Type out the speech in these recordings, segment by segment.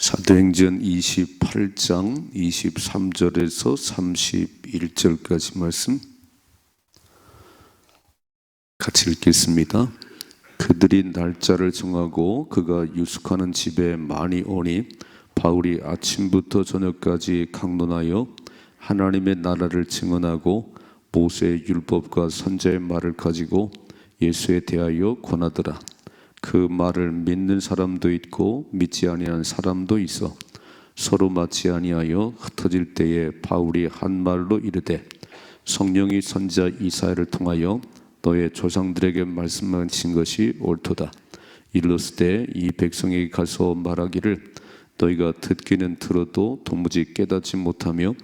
사도행전 28장 23절에서 31절까지 말씀 같이 읽겠습니다. 그들이 날짜를 정하고 그가 유숙하는 집에 많이 오니 바울이 아침부터 저녁까지 강론하여 하나님의 나라를 증언하고 모세의 율법과 선지자의 말을 가지고 예수에 대하여 권하더라. 그 말을 믿는 사람도 있고 믿지 아니하는 사람도 있어 서로 맞지 아니하여 흩어질 때에 바울이 한 말로 이르되 성령이 선지자 이사야를 통하여 너의 조상들에게 말씀하신 것이 옳도다. 이르시되 이 백성에게 가서 말하기를 너희가 듣기는 들어도 도무지 깨닫지 못하며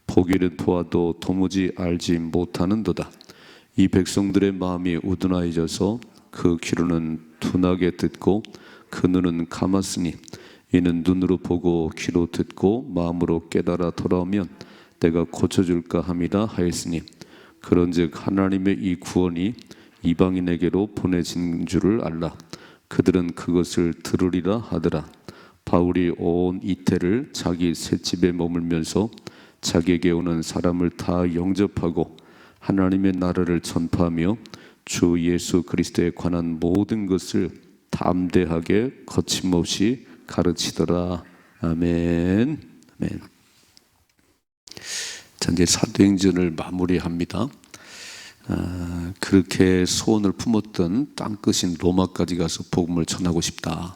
보기는 보아도 도무지 알지 못하는도다. 이 백성들의 마음이 우둔하여져서 그 귀로는 둔하게 듣고 그 눈은 감았으니 이는 눈으로 보고 귀로 듣고 마음으로 깨달아 돌아오면 내가 고쳐줄까 함이라 하였으니 그런즉 하나님의 이 구원이 이방인에게로 보내진 줄을 알라. 그들은 그것을 들으리라 하더라. 바울이 온 이태를 자기 셋집에 머물면서 자기에게 오는 사람을 다 영접하고 하나님의 나라를 전파하며 주 예수 그리스도에 관한 모든 것을 담대하게 거침없이 가르치더라. 아멘. 아멘. 자, 이제 사도행전을 마무리합니다. 그렇게 소원을 품었던 땅끝인 로마까지 가서 복음을 전하고 싶다.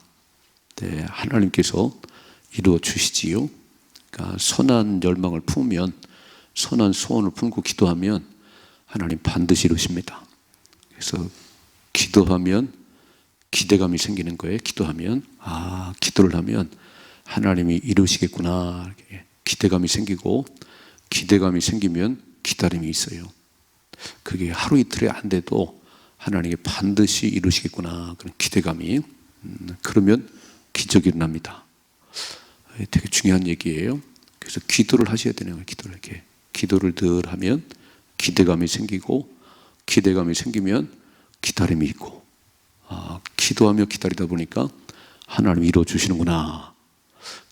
네, 하나님께서 이루어 주시지요. 그러니까 선한 열망을 품으면, 선한 소원을 품고 기도하면 하나님 반드시 이루십니다. 그래서 기도하면 기대감이 생기는 거예요. 기도하면 기도를 하면 하나님이 이루시겠구나 이렇게 기대감이 생기고, 기대감이 생기면 기다림이 있어요. 그게 하루 이틀에 안 돼도 하나님이 반드시 이루시겠구나 그런 기대감이, 그러면 기적이 일어납니다. 되게 중요한 얘기예요. 그래서 기도를 하셔야 되는 거예요. 기도를 늘 하면 기대감이 생기고, 기대감이 생기면 기다림이 있고, 기도하며 기다리다 보니까 하나님이 이루어 주시는구나.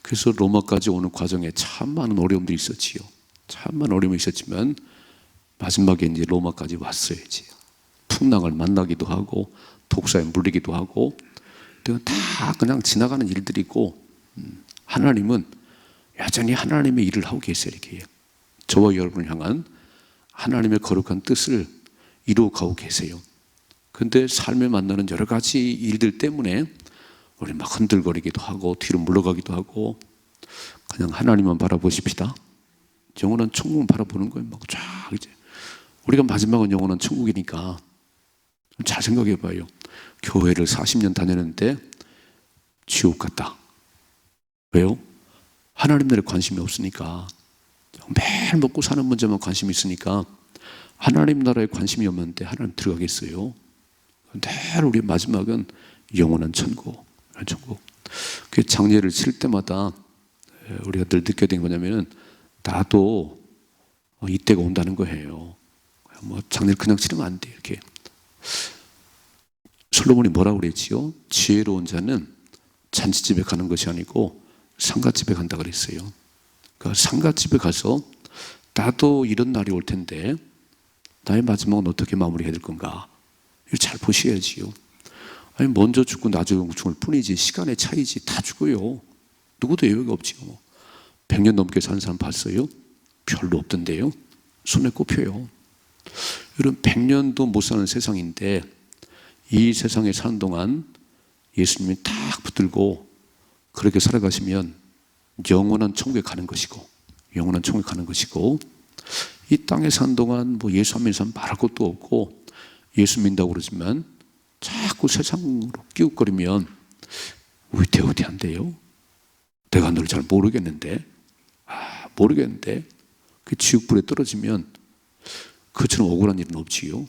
그래서 로마까지 오는 과정에 참 많은 어려움들이 있었지요. 참 많은 어려움이 있었지만 마지막에 이제 로마까지 왔어요. 이제 풍랑을 만나기도 하고 독사에 물리기도 하고, 다 그냥 지나가는 일들이고, 하나님은 여전히 하나님의 일을 하고 계세요. 이렇게 저와 여러분을 향한 하나님의 거룩한 뜻을 이루어가고 계세요. 근데 삶에 만나는 여러 가지 일들 때문에 우리 막 흔들거리기도 하고 뒤로 물러가기도 하고, 그냥 하나님만 바라보십시다. 영원한 천국만 바라보는 거예요. 막 쫙 이제 우리가 마지막은 영원한 천국이니까 잘 생각해 봐요. 교회를 40년 다녔는데 지옥 같다. 왜요? 하나님 나라에 관심이 없으니까. 매일 먹고 사는 문제만 관심이 있으니까 하나님 나라에 관심이 없는데 하나님 들어가겠어요? 늘 우리 마지막은 영원한 천국. 그 장례를 칠 때마다 우리가 늘 느껴야 되는 게 뭐냐면은 나도 이때가 온다는 거예요. 장례를 그냥 치르면 안 돼. 이렇게 솔로몬이 뭐라고 그랬지요? 지혜로운 자는 잔치집에 가는 것이 아니고 상갓집에 간다 그랬어요. 그러니까 상갓집에 가서 나도 이런 날이 올 텐데 나의 마지막은 어떻게 마무리해야 될 건가? 이걸 잘 보셔야지요. 아니 먼저 죽고 나중에 죽을 뿐이지 시간의 차이지. 다 죽어요. 누구도 예외가 없지요. 100년 넘게 사는 사람 봤어요? 별로 없던데요. 손에 꼽혀요. 여러분 100년도 못 사는 세상인데 이 세상에 사는 동안 예수님이 딱 붙들고 그렇게 살아가시면 영원한 천국에 가는 것이고, 영원한 천국에 가는 것이고, 이 땅에 사는 동안 뭐 예수 안 믿는 사람 말할 것도 없고 예수 믿는다고 그러지만 자꾸 세상으로 끼웃거리면 위태위태한데요. 내가 널 잘 모르겠는데, 그 지옥불에 떨어지면 그처럼 억울한 일은 없지요.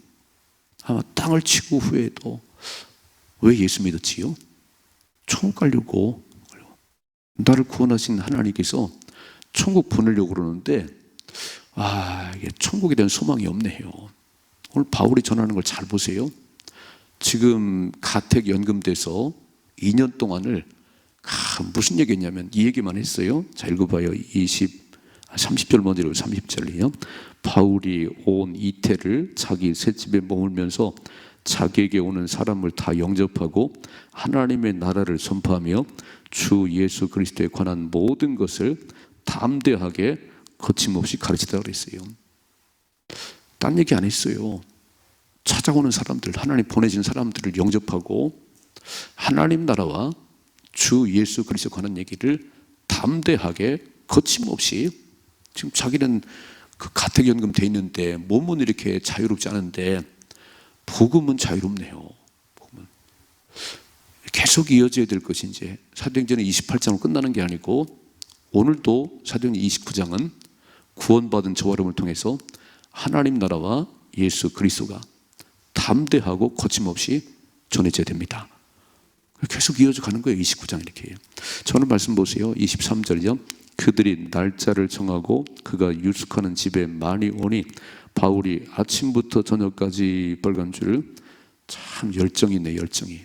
아마 땅을 치고 후에도 왜 예수 믿었지요? 천국 가려고. 나를 구원하신 하나님께서 천국 보내려고 그러는데 이게 천국에 대한 소망이 없네요. 오늘 바울이 전하는 걸 잘 보세요. 지금 가택 연금돼서 2년 동안을 무슨 얘기했냐면 이 얘기만 했어요. 자, 읽어봐요. 30절 먼저 읽어요. 30절이요. 바울이 온 이태를 자기 셋집에 머물면서 자기에게 오는 사람을 다 영접하고 하나님의 나라를 선포하며 주 예수 그리스도에 관한 모든 것을 담대하게 거침없이 가르치다고 그랬어요. 딴 얘기 안 했어요. 찾아오는 사람들, 하나님 보내신 사람들을 영접하고 하나님 나라와 주 예수 그리스도에 관한 얘기를 담대하게 거침없이, 지금 자기는 그 가택연금 돼 있는데 몸은 이렇게 자유롭지 않은데 복음은 자유롭네요. 복음은 계속 이어져야 될 것이 이제 사도행전은 28장으로 끝나는 게 아니고 오늘도 사도행전 29장은 구원받은 저와 여러분을 통해서 하나님 나라와 예수 그리스도가 담대하고 거침없이 전해져야 됩니다. 계속 이어져 가는 거예요. 29장 이렇게. 저는 말씀 보세요. 23절이죠. 그들이 날짜를 정하고 그가 유숙하는 집에 많이 오니 바울이 아침부터 저녁까지 벌간주를, 참 열정이 있네. 열정이.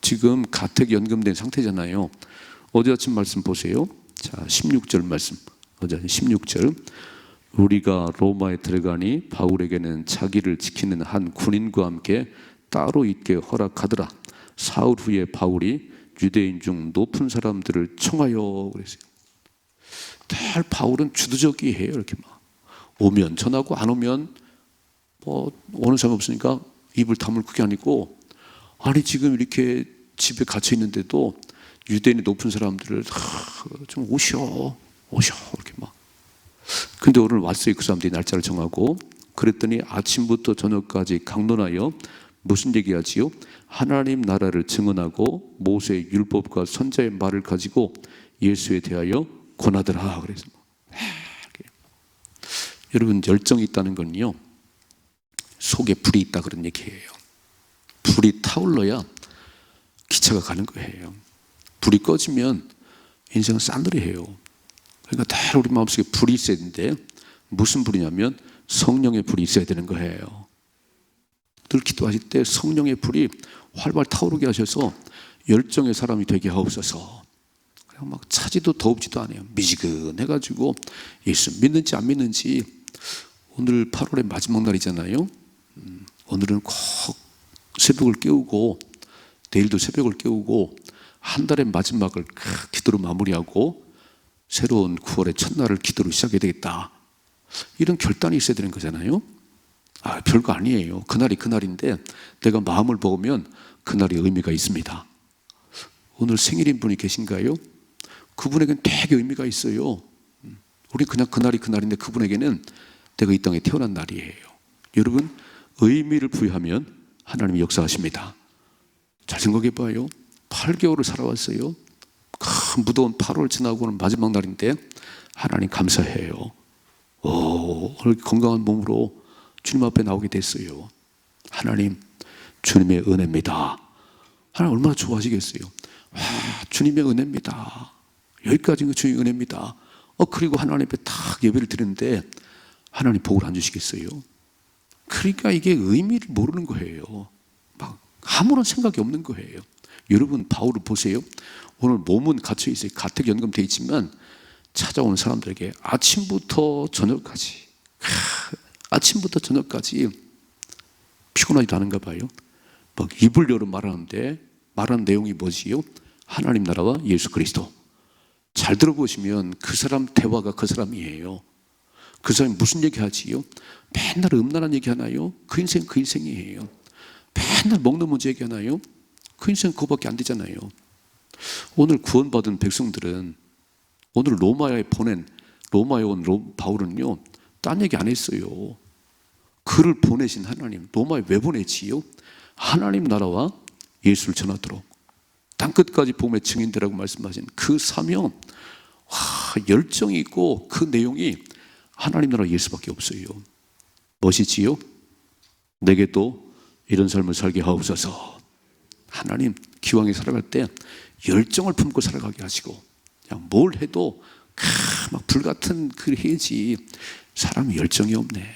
지금 가택연금된 상태잖아요. 어제 아침 말씀 보세요. 자, 16절 말씀. 어제 16절. 우리가 로마에 들어가니 바울에게는 자기를 지키는 한 군인과 함께 따로 있게 허락하더라. 사흘 후에 바울이 유대인 중 높은 사람들을 청하여 그랬어요. 늘 바울은 주도적이에요. 이렇게 막 오면 전하고 안 오면 뭐 오는 사람 없으니까 입을 다물 그게 아니고, 아니 지금 이렇게 집에 갇혀 있는데도 유대인이 높은 사람들을 좀 오셔 이렇게 막. 근데 오늘 왔어요. 그 사람들이 날짜를 정하고. 그랬더니 아침부터 저녁까지 강론하여 무슨 얘기하지요? 하나님 나라를 증언하고 모세의 율법과 선자의 말을 가지고 예수에 대하여 권하더라. 그래서 여러분, 열정이 있다는 건요, 속에 불이 있다 그런 얘기예요. 불이 타올라야 기차가 가는 거예요. 불이 꺼지면 인생은 싸늘해요. 그러니까 다 우리 마음속에 불이 있어야 되는데 무슨 불이냐면 성령의 불이 있어야 되는 거예요. 늘 기도하실 때 성령의 불이 활발 타오르게 하셔서 열정의 사람이 되게 하옵소서. 그냥 막 차지도 더웁지도 않아요. 미지근해가지고 예수 믿는지 안 믿는지. 오늘 8월의 마지막 날이잖아요. 오늘은 꼭 새벽을 깨우고 내일도 새벽을 깨우고 한 달의 마지막을 기도로 마무리하고 새로운 9월의 첫날을 기도로 시작해야 되겠다. 이런 결단이 있어야 되는 거잖아요. 별거 아니에요. 그날이 그날인데 내가 마음을 먹으면 그날이 의미가 있습니다. 오늘 생일인 분이 계신가요? 그분에게는 되게 의미가 있어요. 우리 그냥 그날이 그날인데 그분에게는 내가 이 땅에 태어난 날이에요. 여러분, 의미를 부여하면 하나님이 역사하십니다. 잘 생각해 봐요. 8개월을 살아왔어요. 큰 무더운 8월 지나고는 마지막 날인데 하나님 감사해요. 오늘 건강한 몸으로 주님 앞에 나오게 됐어요. 하나님, 주님의 은혜입니다. 하나님 얼마나 좋아하시겠어요. 주님의 은혜입니다. 여기까지는 주님의 은혜입니다. 그리고 하나님 앞에 딱 예배를 드리는데 하나님 복을 안 주시겠어요? 그러니까 이게 의미를 모르는 거예요. 막 아무런 생각이 없는 거예요. 여러분, 바울을 보세요. 오늘 몸은 갇혀 있어요. 가택연금 돼 있지만 찾아오는 사람들에게 아침부터 저녁까지 피곤하지도 않은가 봐요. 막 입을 열어 말하는데 말하는 내용이 뭐지요? 하나님 나라와 예수 그리스도. 잘 들어보시면 그 사람 대화가 그 사람이에요. 그 사람이 무슨 얘기하지요? 맨날 음란한 얘기하나요? 그 인생 그 인생이에요. 맨날 먹는 문제 얘기하나요? 그 인생 그거밖에 안 되잖아요. 오늘 구원받은 백성들은, 오늘 로마에 온 바울은요, 딴 얘기 안 했어요. 그를 보내신 하나님, 로마에 왜 보내지요? 하나님 나라와 예수를 전하도록 땅끝까지 복음의 증인되라고 말씀하신 그 사명, 열정이 있고 그 내용이 하나님 나라 예수밖에 없어요. 멋이지요? 내게도 이런 삶을 살게 하옵소서. 하나님, 기왕에 살아갈 때 열정을 품고 살아가게 하시고, 그냥 뭘 해도 막 불같은 그 해지. 사람이 열정이 없네.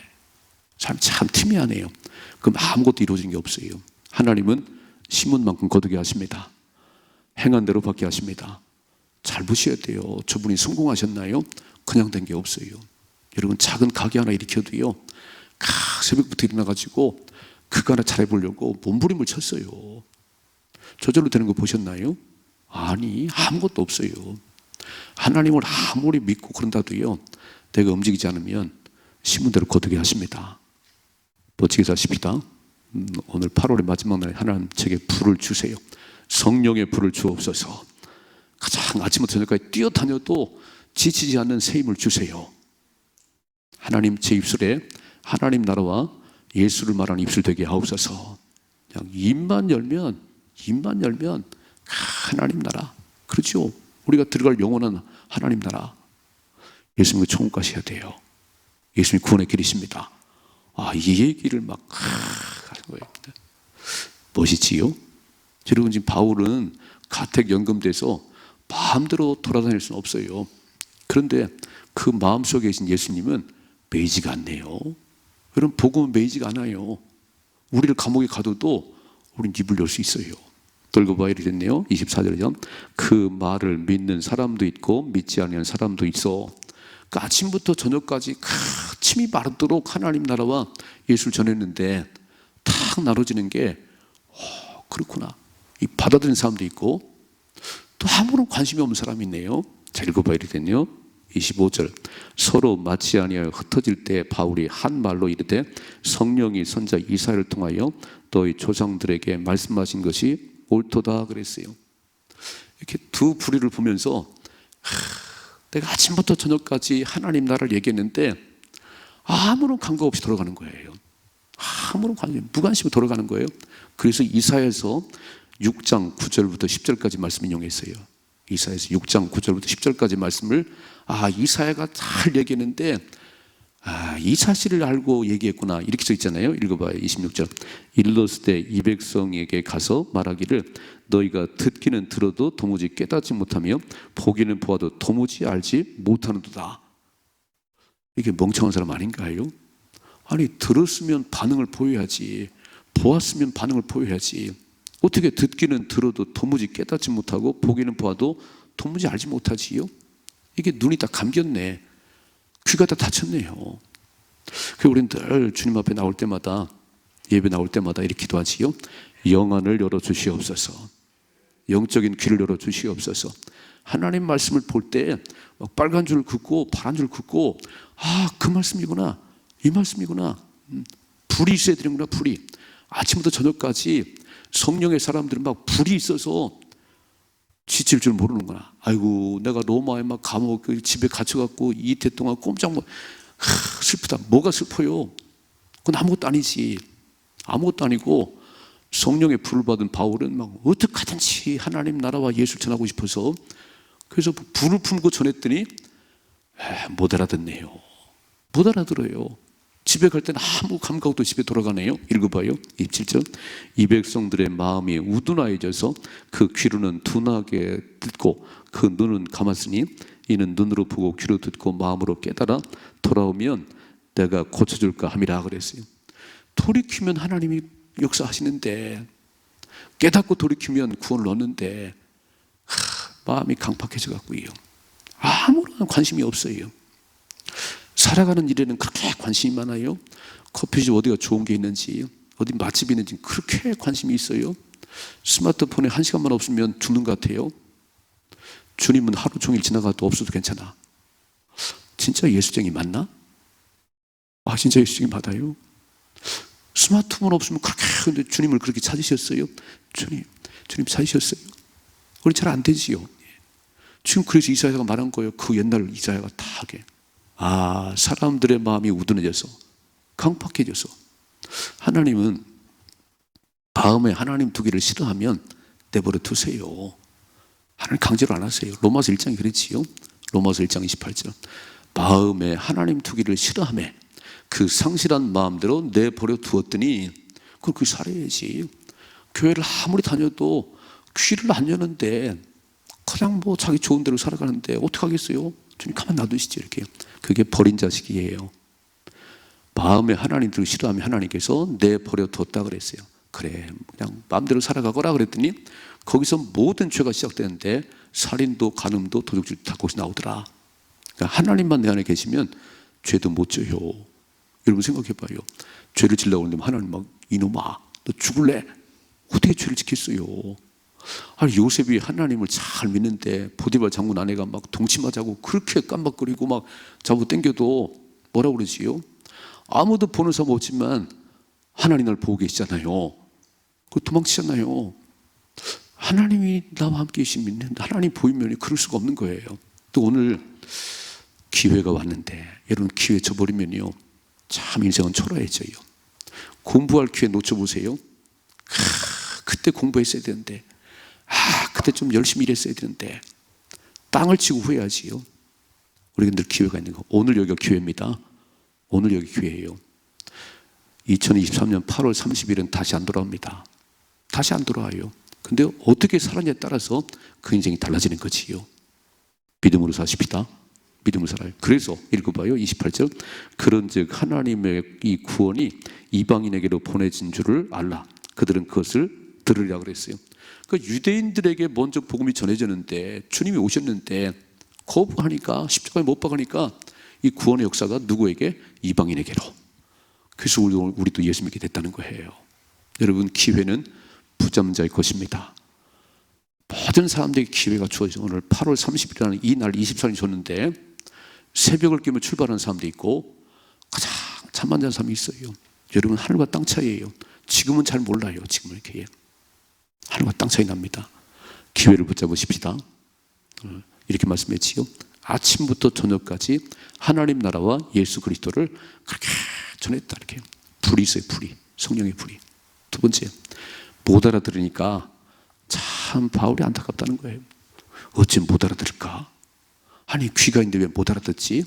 사람 참 티미하네요. 그럼 아무것도 이루어진 게 없어요. 하나님은 심은 만큼 거두게 하십니다. 행한 대로 받게 하십니다. 잘 보셔야 돼요. 저분이 성공하셨나요? 그냥 된 게 없어요. 여러분, 작은 가게 하나 일으켜도요, 새벽부터 일어나가지고 그거 하나 잘해보려고 몸부림을 쳤어요. 저절로 되는 거 보셨나요? 아니, 아무것도 없어요. 하나님을 아무리 믿고 그런다도요, 내가 움직이지 않으면 신문대로 거두게 하십니다. 멋지게 사십시다. 오늘 8월의 마지막 날에 하나님 제게 불을 주세요. 성령의 불을 주옵소서. 가장 아침부터 저녁까지 뛰어다녀도 지치지 않는 새 힘을 주세요. 하나님, 제 입술에 하나님 나라와 예수를 말하는 입술 되게 하옵소서. 그냥 입만 열면 하나님 나라. 그렇죠? 우리가 들어갈 영원한 하나님 나라. 예수님과 천국 가셔야 돼요. 예수님이 구원의 길이십니다. 이 얘기를 막 하는 거예요. 멋있지요? 여러분, 지금 바울은 가택 연금돼서 마음대로 돌아다닐 수는 없어요. 그런데 그 마음속에 계신 예수님은 매이지가 않네요. 여러분, 복음은 매이지가 않아요. 우리를 감옥에 가둬도 우린 입을 열 수 있어요. 돌고 이렇게 됐네요. 24절이죠. 그 말을 믿는 사람도 있고 믿지 않는 사람도 있어. 그러니까 아침부터 저녁까지 침이 마르도록 하나님 나라와 예수를 전했는데 탁 나눠지는 게 그렇구나. 이 받아들이는 사람도 있고 또 아무런 관심이 없는 사람이 있네요. 자, 읽어봐야 되겠네요. 25절. 서로 맞지 아니하여 흩어질 때 바울이 한 말로 이르되 성령이 선자 이사야를 통하여 너희 조상들에게 말씀하신 것이 옳도다 그랬어요. 이렇게 두 부류를 보면서 내가 아침부터 저녁까지 하나님 나라를 얘기했는데 아무런 감각 없이 돌아가는 거예요. 아무런 관심, 무관심으로 돌아가는 거예요. 그래서 이사야에서 6장 9절부터 10절까지 말씀 인용했어요. 이사야에서 6장 9절부터 10절까지 말씀을 이사야가 잘 얘기했는데 이 사실을 알고 얘기했구나 이렇게 써 있잖아요. 읽어봐요. 26절. 일러스되 이 백성에게 가서 말하기를 너희가 듣기는 들어도 도무지 깨닫지 못하며 보기는 보아도 도무지 알지 못하는도다. 이게 멍청한 사람 아닌가요? 아니, 들었으면 반응을 보여야지, 보았으면 반응을 보여야지. 어떻게 듣기는 들어도 도무지 깨닫지 못하고 보기는 보아도 도무지 알지 못하지요? 이게 눈이 다 감겼네. 귀가 다 닫혔네요. 그래서 우리는 늘 주님 앞에 나올 때마다, 예배 나올 때마다 이렇게 기도하지요. 영안을 열어주시옵소서. 영적인 귀를 열어주시옵소서. 하나님 말씀을 볼 때 빨간 줄 긋고 파란 줄 긋고 그 말씀이구나, 이 말씀이구나. 불이 있어야 되는구나. 불이. 아침부터 저녁까지 성령의 사람들은 막 불이 있어서 지칠 줄 모르는구나. 아이고, 내가 로마에 막 감옥 집에 갇혀갖고 이태 동안 꼼짝 못. 슬프다. 뭐가 슬퍼요? 그건 아무것도 아니지. 아무것도 아니고 성령의 불을 받은 바울은 막 어떻게 하든지 하나님 나라와 예수를 전하고 싶어서 그래서 불을 품고 전했더니 못 알아듣네요. 못 알아들어요. 집에 갈 때는 아무 감각 없도 집에 돌아가네요. 읽어봐요. 27절. 이 백성들의 마음이 우둔하여져서 그 귀로는 둔하게 듣고 그 눈은 감았으니 이는 눈으로 보고 귀로 듣고 마음으로 깨달아 돌아오면 내가 고쳐줄까 함이라 그랬어요. 돌이키면 하나님이 역사하시는데, 깨닫고 돌이키면 구원을 얻는데 마음이 강팍해져 갖고요, 아무런 관심이 없어요. 살아가는 일에는 그렇게 관심이 많아요. 커피숍 어디가 좋은 게 있는지, 어디 맛집이 있는지 그렇게 관심이 있어요. 스마트폰에 1시간만 없으면 죽는 것 같아요. 주님은 하루 종일 지나가도 없어도 괜찮아. 진짜 예수쟁이 맞나? 진짜 예수쟁이 맞아요. 스마트폰 없으면 그렇게, 근데 주님을 그렇게 찾으셨어요? 주님 찾으셨어요? 우리 잘 안 되지요. 지금 그래서 이사야가 말한 거예요. 그 옛날 이사야가 다 하게. 사람들의 마음이 우둔해져서 강팍해져서. 하나님은 마음에 하나님 두기를 싫어하면 내버려 두세요. 하나님 강제로 안 하세요. 로마서 1장이 그랬지요. 로마서 1장 28절. 마음에 하나님 두기를 싫어하며 그 상실한 마음대로 내버려 두었더니 그걸 그 살아야지. 교회를 아무리 다녀도 귀를 안 여는데 그냥 자기 좋은 대로 살아가는데 어떻게 하겠어요? 주님 가만 놔두시지 이렇게. 그게 버린 자식이에요. 마음에 하나님 두기를 싫어하면 하나님께서 내버려 뒀다 그랬어요. 그래 그냥 마음대로 살아가거라 그랬더니 거기서 모든 죄가 시작되는데 살인도 간음도 도둑질도 다 거기서 나오더라. 그러니까 하나님만 내 안에 계시면 죄도 못 져요. 여러분 생각해봐요. 죄를 지려고 하는데 하나님 막 이놈아 너 죽을래? 어떻게 죄를 지켰어요? 아니 요셉이 하나님을 잘 믿는데 보디발 장군 아내가 막 동침하자고 그렇게 깜박거리고 막 잡아 당겨도 뭐라고 그러지요? 아무도 보는 사람 없지만 하나님 날 보고 계시잖아요. 그 도망치잖아요. 하나님이 나와 함께 계시면 하나님 보이면 그럴 수가 없는 거예요. 또 오늘 기회가 왔는데 여러분 기회 줘버리면요 참 인생은 초라해져요. 공부할 기회 놓쳐보세요. 그때 공부했어야 되는데 그때 좀 열심히 일했어야 되는데 땅을 치고 후회하지요. 우리가 늘 기회가 있는 거. 오늘 여기가 기회입니다. 오늘 여기 기회예요. 2023년 8월 30일은 다시 안 돌아옵니다. 다시 안 돌아와요. 근데 어떻게 살았냐에 따라서 그 인생이 달라지는 거지요. 믿음으로 사십시다. 믿음으로 살아요. 그래서 읽어봐요. 28절. 그런즉 하나님의 이 구원이 이방인에게로 보내진 줄을 알라. 그들은 그것을 들으리라 그랬어요. 그러니까 유대인들에게 먼저 복음이 전해졌는데 주님이 오셨는데 거부하니까 십자가에 못 박으니까 이 구원의 역사가 누구에게? 이방인에게로. 그래서 우리도 예수 믿게 됐다는 거예요. 여러분 기회는 부자의 것입니다. 모든 사람들에게 기회가 주어져. 오늘 8월 30일이라는 이 날 24일이 줬는데 새벽을 깨며 출발하는 사람도 있고 가장 잠만 자는 사람이 있어요. 여러분 하늘과 땅 차이예요. 지금은 잘 몰라요. 지금은 이렇게 하늘과 땅 차이 납니다. 기회를 붙잡으십시다. 이렇게 말씀했지요. 아침부터 저녁까지 하나님 나라와 예수 그리스도를 그렇게 전했다. 이렇게 불이 있어요. 불이. 성령의 불이. 두 번째, 못 알아들으니까 참 바울이 안타깝다는 거예요. 어찌 못 알아들을까? 아니 귀가 있는데 왜 못 알아듣지?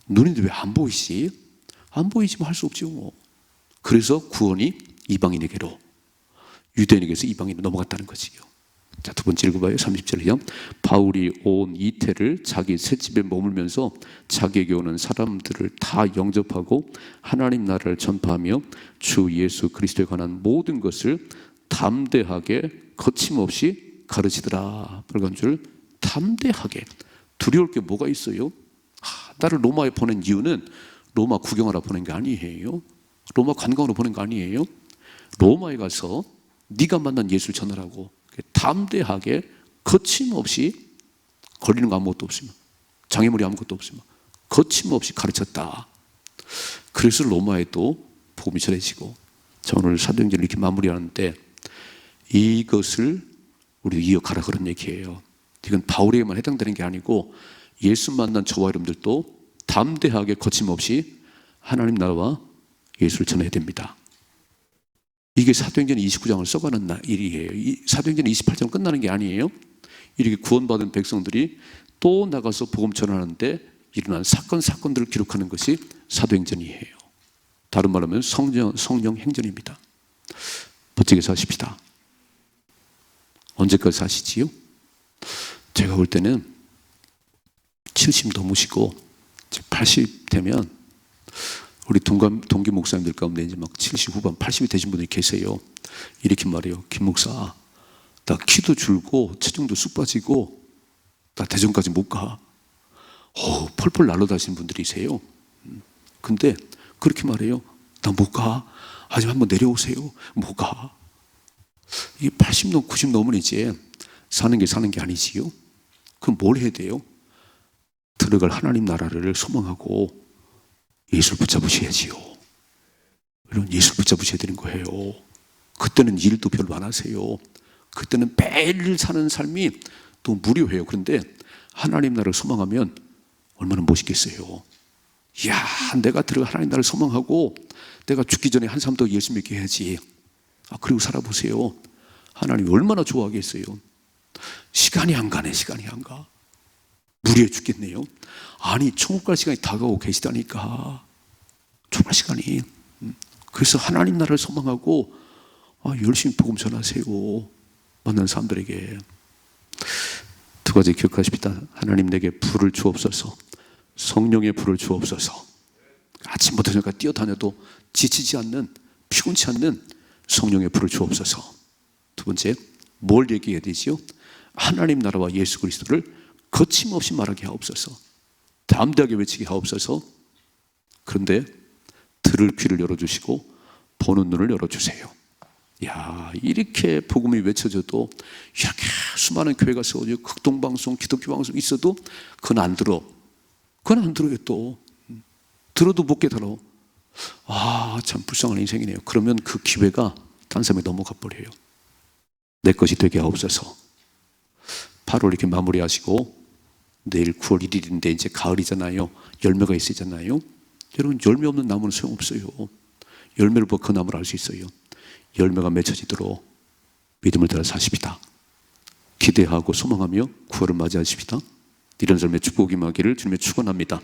눈인데 왜 안 보이지? 안 보이지만 할 수 없죠. 뭐. 그래서 구원이 이방인에게로, 유대인에게서 이방인으로 넘어갔다는 거지요. 자, 두 번째 읽어봐요. 30절이요. 바울이 온 이태를 자기 셋집에 머물면서 자기에게 오는 사람들을 다 영접하고 하나님 나라를 전파하며 주 예수 그리스도에 관한 모든 것을 담대하게 거침없이 가르치더라. 빨간 줄 담대하게. 두려울 게 뭐가 있어요? 나를 로마에 보낸 이유는 로마 구경하러 보낸 게 아니에요. 로마 관광으로 보낸 거 아니에요. 로마에 가서 네가 만난 예수를 전하라고 담대하게 거침없이, 거리는 거 아무것도 없으면, 장애물이 아무것도 없으면 거침없이 가르쳤다. 그래서 로마에도 복음이 전해지고. 자, 오늘 사도행전을 이렇게 마무리하는데 이것을 우리 이어가라 그런 얘기예요. 이건 바울에게만 해당되는 게 아니고 예수 만난 저와 여러분들도 담대하게 거침없이 하나님 나라와 예수를 전해야 됩니다. 이게 사도행전 29장을 써가는 일이에요. 사도행전 28장 끝나는 게 아니에요. 이렇게 구원받은 백성들이 또 나가서 복음 전하는데 일어난 사건들을 기록하는 것이 사도행전이에요. 다른 말로 하면 성령 행전입니다. 멋지게 사십시다. 언제까지 사시지요? 제가 볼 때는 70 넘으시고 80 되면 우리 동기 목사님들 가운데 이제 막 70 후반, 80이 되신 분들이 계세요. 이렇게 말해요. 김 목사, 나 키도 줄고 체중도 쑥 빠지고 나 대전까지 못 가. 펄펄 날아다니시는 분들이세요. 근데 그렇게 말해요. 나 못 가. 아직 한번 내려오세요. 못 가. 이게 80 넘, 90 넘으면 이제 사는 게 아니지요. 그럼 뭘 해야 돼요? 들어갈 하나님 나라를 소망하고 예수를 붙잡으셔야지요. 여러분 예수를 붙잡으셔야 되는 거예요. 그때는 일도 별로 안 하세요. 그때는 매일 사는 삶이 또 무료해요. 그런데 하나님 나라를 소망하면 얼마나 멋있겠어요. 이야, 내가 들어가 하나님 나라를 소망하고 내가 죽기 전에 한 사람 더 예수 믿게 해야지. 그리고 살아보세요. 하나님이 얼마나 좋아하겠어요. 시간이 안 가네. 시간이 안 가. 무리해 죽겠네요. 아니 천국 갈 시간이 다가오고 계시다니까. 정말 시간이. 그래서 하나님 나라를 소망하고 열심히 복음 전하세요. 만난 사람들에게. 두 가지 기억하십시다. 하나님 내게 불을 주옵소서. 성령의 불을 주옵소서. 아침부터 저녁까지 뛰어다녀도 지치지 않는, 피곤치 않는 성령의 불을 주옵소서. 두 번째, 뭘 얘기해야 되지요? 하나님 나라와 예수 그리스도를 거침없이 말하게 하옵소서. 담대하게 외치게 하옵소서. 그런데 들을 귀를 열어주시고 보는 눈을 열어주세요. 야, 이렇게 복음이 외쳐져도 이렇게 수많은 교회가 세워져 극동방송, 기독교 방송 있어도 그건 안 들어. 그건 안 들어요. 또 들어도 못 깨달아. 참 불쌍한 인생이네요. 그러면 그 기회가 다른 사람에 넘어가 버려요. 내 것이 되게 하옵소서. 8월 이렇게 마무리하시고 내일 9월 1일인데 이제 가을이잖아요. 열매가 있으잖아요. 여러분, 열매 없는 나무는 소용없어요. 열매를 보고 그 나무를 알 수 있어요. 열매가 맺혀지도록 믿음을 따라 사십시다. 기대하고 소망하며 9월을 맞이하십시다. 이런 삶의 축복이 임하기를 주님의 축원합니다.